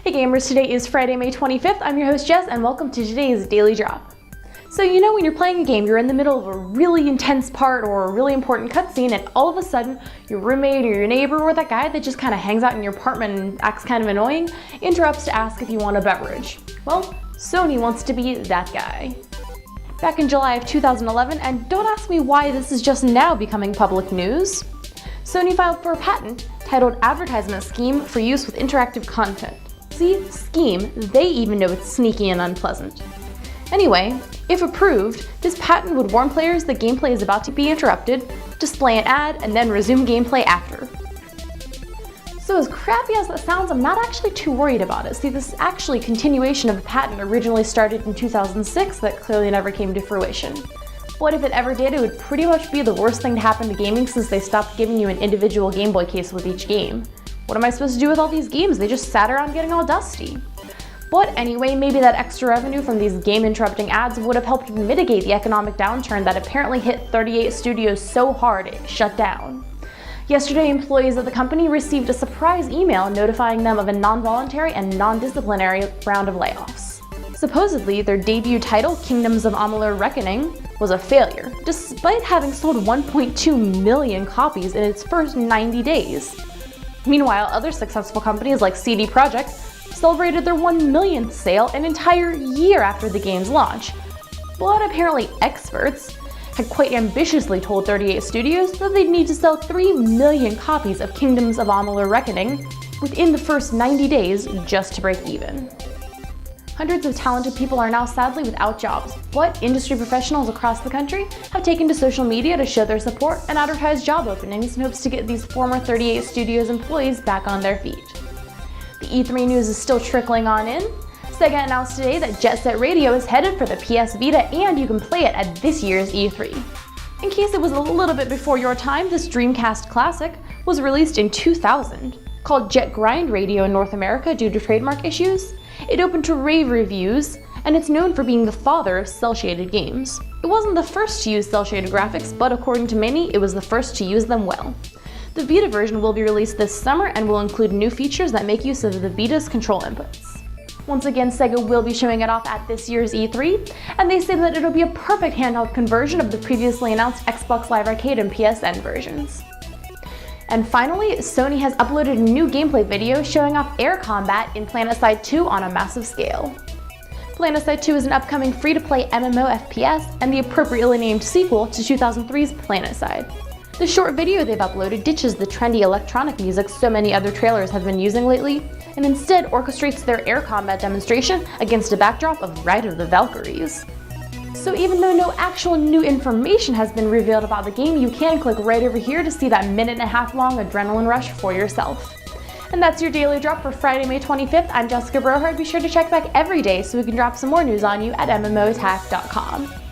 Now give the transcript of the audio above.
Hey gamers, today is Friday, May 25th. I'm your host Jess and welcome to today's Daily Drop. So you know when you're playing a game, you're in the middle of a really intense part or a really important cutscene and all of a sudden your roommate or your neighbor or that guy that just kind of hangs out in your apartment and acts kind of annoying interrupts to ask if you want a beverage. Well, Sony wants to be that guy. Back in July of 2011, and don't ask me why this is just now becoming public news, Sony filed for a patent titled Advertisement Scheme for use with interactive content. See, scheme, they even know it's sneaky and unpleasant. Anyway, if approved, this patent would warn players that gameplay is about to be interrupted, display an ad, and then resume gameplay after. So as crappy as that sounds, I'm not actually too worried about it. See, this is actually a continuation of a patent originally started in 2006 that clearly never came to fruition. But if it ever did, it would pretty much be the worst thing to happen to gaming since they stopped giving you an individual Game Boy case with each game. What am I supposed to do with all these games? They just sat around getting all dusty. But anyway, maybe that extra revenue from these game-interrupting ads would have helped mitigate the economic downturn that apparently hit 38 studios so hard it shut down. Yesterday, employees of the company received a surprise email notifying them of a non-voluntary and non-disciplinary round of layoffs. Supposedly, their debut title, Kingdoms of Amalur Reckoning, was a failure, despite having sold 1.2 million copies in its first 90 days. Meanwhile, other successful companies like CD Projekt celebrated their 1 millionth sale an entire year after the game's launch. But apparently experts had quite ambitiously told 38 studios that they'd need to sell 3 million copies of Kingdoms of Amalur Reckoning within the first 90 days just to break even. Hundreds of talented people are now sadly without jobs, but industry professionals across the country have taken to social media to show their support and advertise job openings in hopes to get these former 38 Studios employees back on their feet. The E3 news is still trickling on in. SEGA announced today that Set Radio is headed for the PS Vita and you can play it at this year's E3. In case it was a little bit before your time, this Dreamcast classic was released in 2000. Called Jet Grind Radio in North America due to trademark issues, it opened to rave reviews, and it's known for being the father of cel-shaded games. It wasn't the first to use cel-shaded graphics, but according to many, it was the first to use them well. The Vita version will be released this summer and will include new features that make use of the Vita's control inputs. Once again, SEGA will be showing it off at this year's E3, and they say that it'll be a perfect handheld conversion of the previously announced Xbox Live Arcade and PSN versions. And finally, Sony has uploaded a new gameplay video showing off air combat in Planetside 2 on a massive scale. Planetside 2 is an upcoming free-to-play MMO FPS and the appropriately named sequel to 2003's Planetside. The short video they've uploaded ditches the trendy electronic music so many other trailers have been using lately, and instead orchestrates their air combat demonstration against a backdrop of Ride of the Valkyries. So even though no actual new information has been revealed about the game, you can click right over here to see that minute-and-a-half long adrenaline rush for yourself. And that's your Daily Drop for Friday, May 25th. I'm Jessica Brohard. Be sure to check back every day so we can drop some more news on you at MMOattack.com.